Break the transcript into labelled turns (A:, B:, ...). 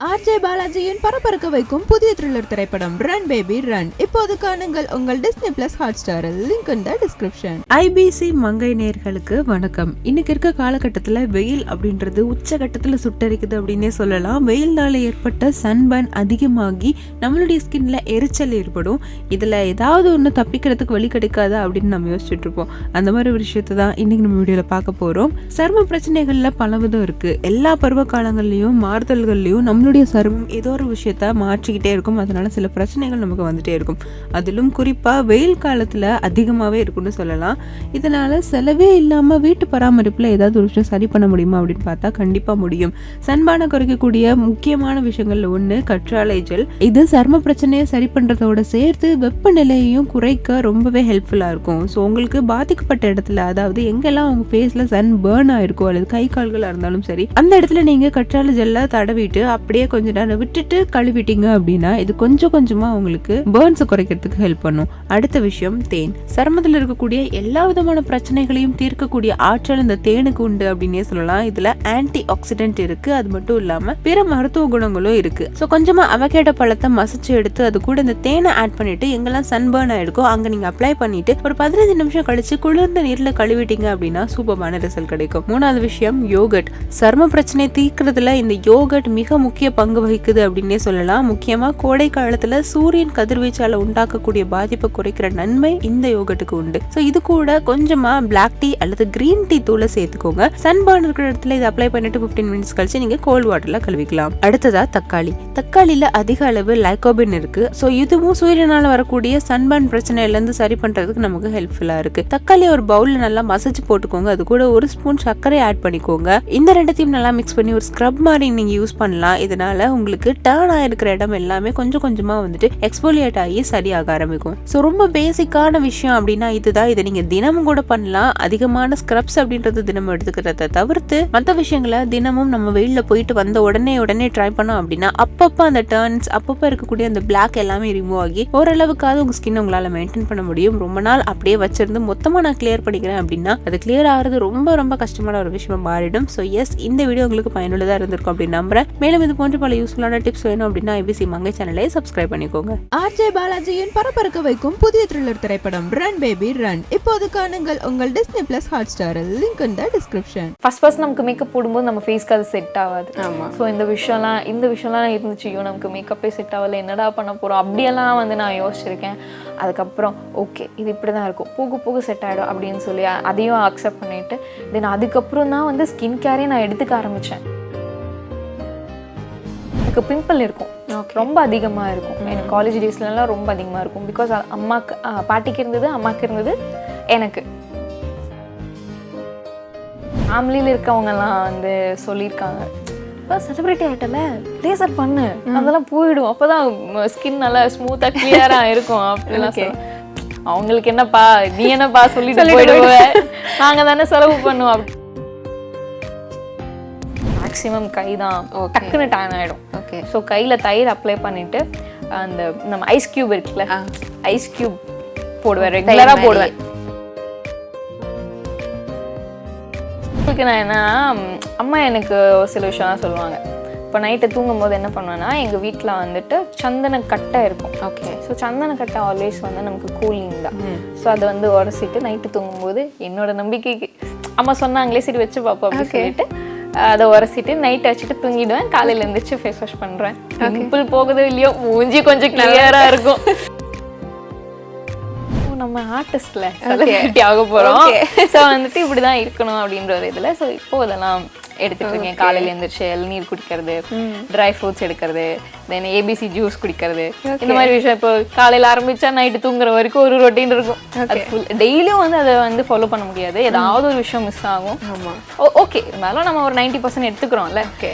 A: RJ பாலாஜியின் பரபரக்க வைக்கும் புதிய த்ரில்லர் திரைப்படம் ரன் பேபி ரன் இப்போது காணுங்கள் உங்கள் டிஸ்னி பிளஸ் ஹாட்ஸ்டாரில். Link in the description. IBC Mangai நேயர்களுக்கு வணக்கம். இன்னைக்கு இருக்க காலகட்டத்தில் வெயில் அப்படின்றது உச்சகட்டத்தில் சுட்டரிக்குது அப்படின்னே சொல்லலாம். வெயில்னால ஏற்பட்ட சன்பர்ன் அதிகமாகி நம்மளுடைய ஸ்கின்ல எரிச்சல் ஏற்படும். இதில் ஏதாவது ஒன்று தப்பிக்கிறதுக்கு வழி கிடைக்காதா அப்படின்னு நம்ம யோசிச்சுட்டு இருப்போம். அந்த மாதிரி ஒரு விஷயத்தை தான் இன்னைக்கு நம்ம வீடியோவில் பார்க்க போகிறோம். சரும பிரச்சனைகள்ல பலவிதம் இருக்கு. எல்லா பருவ காலங்கள்லையும் மாறுதல்கள்லையும் நம்மளுடைய சருமம் ஏதோ ஒரு விஷயத்த மாற்றிக்கிட்டே இருக்கும். அதனால சில பிரச்சனைகள் நமக்கு வந்துட்டே இருக்கும். அதிலும் குறிப்பா வெயில் காலத்துல அதிகமாவே இருக்கும்னு சொல்லலாம். இதனால செலவே இல்லாம வீட்டு பராமரிப்புல ஏதாவது ஒரு விஷயம் சரி பண்ண முடியுமா அப்படின்னு பார்த்தா கண்டிப்பா முடியும். சன்பானை குறைக்கக்கூடிய முக்கியமான விஷயங்கள்ல ஒண்ணு கற்றாழை ஜெல். இது சரும பிரச்சனையை சரி பண்றதோட சேர்த்து வெப்பநிலையையும் குறைக்க ரொம்பவே ஹெல்ப்ஃபுல்லா இருக்கும். ஸோ உங்களுக்கு பாதிக்கப்பட்ட இடத்துல, அதாவது எங்கெல்லாம் உங்க ஃபேஸ்ல சன் பேர்ன் ஆயிருக்கோ அல்லது கை கால்களா இருந்தாலும் சரி, அந்த இடத்துல நீங்க கற்றாழை ஜெல்ல தடவிட்டு அப்படியே கொஞ்ச நேரம் விட்டுட்டு கழுவிட்டீங்க அப்படின்னா இது கொஞ்சம் கொஞ்சமா உங்களுக்கு பர்ன்ஸ் குறைக்கிறதுக்கு ஹெல்ப் பண்ணும். அடுத்த விஷயம் தேன். சருமத்தில் இருக்கக்கூடிய எல்லா விதமான பிரச்சனைகளையும் தீர்க்கக்கூடிய ஆற்றல் இந்த தேனுக்கு உண்டு அப்படின்னே சொல்லலாம். இதுல ஆன்டி ஆக்சிடென்ட் இருக்கு. அது மட்டும் இல்லாம பிற மருத்துவ குணங்களும் இருக்கு. ஸோ கொஞ்சமா அவகேடோ பழத்தை மசிச்சு எடுத்து அது கூட இந்த தேனை ஆட் பண்ணிட்டு எங்கெல்லாம் சன்பர்ன் ஆயிருக்கோ அங்க நீங்க அப்ளை பண்ணிட்டு ஒரு 15 நிமிஷம் கழிச்சு குளிர்ந்த நீர்ல கழுவிட்டீங்க அப்படின்னா சூப்பரான ரிசல்ட் கிடைக்கும். மூணாவது விஷயம் யோகட். சரும பிரச்சனை தீர்க்கிறதுல இந்த யோகட் மிக முக்கிய பங்கு வகிக்குது அப்படின்னே சொல்லலாம். முக்கியமா கோடை காலத்துல சூரியன் கதிர்வீச்சால உண்டாக்கக்கூடிய பாதிப்பை குறைக்கிற நன்மை இந்த யோகட்டுக்கு உண்டு. சோ இது கூட கொஞ்சமா பிளாக் டீ அல்லது கிரீன் டீ தூளை சேர்த்துக்கோங்க. சன்பர்ன் இருக்கிற இடத்துல இதை அப்ளை பண்ணிட்டு 15 மினிட்ஸ் கழிச்சு நீங்க கோல்ட் வாட்டர்ல கழுவிக்கலாம். அடுத்ததா தக்காளி. தக்காளியில அதிக அளவு லைகோபின் இருக்கு. சோ இதுவும் சூரியனால வரக்கூடிய சன்பர்ன் பிரச்சனையில இருந்து சரி பண்றதுக்கு நமக்கு ஹெல்ப்ஃபுல்லா இருக்கு. தக்காளி ஒரு பவுல்ல நல்லா மசிச்சு போட்டுக்கோங்க. அது கூட ஒரு ஸ்பூன் சர்க்கரை ஆட் பண்ணிக்கோங்க. இந்த ரெண்டத்தையும் நல்லா மிக்ஸ் பண்ணி ஒரு ஸ்க்ரப் மாதிரி நீங்க யூஸ் பண்ணலாம். இதனால உங்களுக்கு டர்ன் ஆயிருக்கிற இடம் எல்லாமே கொஞ்சம் கொஞ்சமா வந்துட்டு எக்ஸ்போலியேட் ஆகி சரியாக ஆரம்பிக்கும். ஸோ ரொம்ப பேசிக்கான விஷயம் அப்படின்னா இதுதான். இதை நீங்க தினமும் கூட பண்ணலாம். அதிகமான ஸ்க்ரப்ஸ் அப்படின்றது தினமும் எடுத்துக்கிறத தவிர்த்து மற்ற விஷயங்களை தினமும் நம்ம வெயில்ல போயிட்டு வந்த உடனே ட்ரை பண்ணோம் அப்படின்னா அப்பப்போ அந்த டர்ன்ஸ், அப்பப்போ இருக்கக்கூடிய அந்த பிளாக் எல்லாமே ரிமூவ் ஆகி ஓரளவுக்காவது உங்க ஸ்கின் உங்களால மெயின்டைன் பண்ண முடியும். ரொம்ப நாள் அப்படியே வச்சிருந்து மொத்தமா நான் கிளியர் பண்ணிக்கிறேன் அப்படின்னா அது கிளியர் ஆகிறது ரொம்ப ரொம்ப கஷ்டமான ஒரு விஷயமா மாறிடும். ஸோ எஸ், இந்த வீடியோ உங்களுக்கு பயனுள்ளதா இருந்திருக்கும் அப்படின்னு நம்புறேன். மேலும் இது போன்ற பல யூஸ்ஃபுல்லான டிப்ஸ் வேணும் அப்படின்னா ஐபிசி மங்கை சேனலை சப்ஸ்கிரைப் பண்ணிக்கோங்க. ஆர்ஜே பாலாஜியின் பரபரக்க வைக்கும் புதிய த்ரில்லர் திரைப்படம் ரன் பேபி ரன் இப்போது காணுங்கள் உங்கள் டிஸ்னி பிளஸ் ஹாட்ஸ்டாரில். Link in the description.
B: First நமக்கு மேக்கப் போடும்போது நம்ம ஃபேஸ்க்கு அது செட் ஆகாது. ஸோ இந்த விஷயம்லாம் இருந்துச்சு. நமக்கு மேக்கப்பே செட் ஆகல, என்னடா பண்ண போறோம் அப்படியெல்லாம் வந்து நான் யோசிச்சிருக்கேன். அதுக்கப்புறம் ஓகே இது இப்படி தான் இருக்கும், போக போக செட் ஆகிடும் அப்படின்னு சொல்லி அதையும் அக்செப்ட் பண்ணிட்டு தென் அதுக்கப்புறம் தான் வந்து ஸ்கின் கேரே நான் எடுத்துக்க ஆரம்பித்தேன். எனக்கு பிம்பிள் இருக்கும், ரொம்ப அதிகமாக இருக்கும். எனக்கு காலேஜ் டேஸ்லலாம் ரொம்ப அதிகமாக இருக்கும். பிகாஸ் அம்மாக்கு பாட்டிக்கு இருந்தது, அம்மாவுக்கு இருந்தது, எனக்கு ஃபேமிலியில் இருக்கவங்கலாம் வந்து சொல்லியிருக்காங்க, இப்போ செலிப்ரிட்டி ஆகிட்டல லேசர் பண்ணு, அதெல்லாம் போயிடும், அப்போ தான் ஸ்கின் நல்லா ஸ்மூத்தாக கிளியராக இருக்கும் அப்படிலாம் சொல்லுவேன். அவங்களுக்கு என்னப்பா நீ என்னப்பா சொல்லிட்டு போயிடுவேன், நாங்கள் தானே செலவு பண்ணுவோம் அப்படி. மேக்ஸிமம் கை தான் டக்குன்னு டேன் ஆகிடும். ஓகே, ஸோ கையில் தயிர் அப்ளை பண்ணிவிட்டு அந்த நம்ம ஐஸ் க்யூப் இருக்குல்ல, ஐஸ் க்யூப் போடுவேன், ரெகுலராக போடுவேன். நான் என்ன அம்மா எனக்கு சில விஷயம்லாம் சொல்லுவாங்க. இப்போ நைட்டு தூங்கும் போது என்ன பண்ணுவேன்னா, எங்கள் வீட்டில் வந்துட்டு சந்தன கட்டை இருக்கும். ஓகே, ஸோ சந்தன கட்டை ஆல்வேஸ் வந்து நமக்கு கூலிங் தான். ஸோ அதை வந்து உரசிட்டு நைட்டு தூங்கும்போது என்னோட நம்பிக்கைக்கு அம்மா சொன்னாங்களே சரி வச்சு பார்ப்போம் அப்படின்னு சொல்லிட்டு அதை உரசிட்டு நைட் வச்சுட்டு தூங்கிடுவேன். காலையில் எழுந்திரிச்சு ஃபேஸ் வாஷ் பண்ணுறேன். பிம்பிள் போகுதோ இல்லையோ மூஞ்சி கொஞ்சம் கிளியராக இருக்கும். நம்ம ஆர்டிஸ்ட்ல செலிபிரிட்டி ஆக போறோம். ஸோ வந்துட்டு இப்படிதான் இருக்கணும் அப்படின்ற ஒரு இதுல ஸோ இப்போ இதெல்லாம் எடுத்துட்டு இருக்கேன். காலையில எழுந்திரிச்சு இளநீர் குடிக்கிறது, ட்ரை ஃப்ரூட்ஸ் எடுக்கிறது, தென் ஏபிசி ஜூஸ் குடிக்கிறது, இந்த மாதிரி விஷயம். இப்போ காலையில ஆரம்பிச்சா நைட்டு தூங்குற வரைக்கும் ஒரு ரொட்டீன் இருக்கும். டெய்லியும் வந்து அதை வந்து ஃபாலோ பண்ண முடியாது, ஏதாவது ஒரு விஷயம் மிஸ் ஆகும். ஓகே, இருந்தாலும் நம்ம ஒரு 90% எடுத்துக்கிறோம்ல. ஓகே,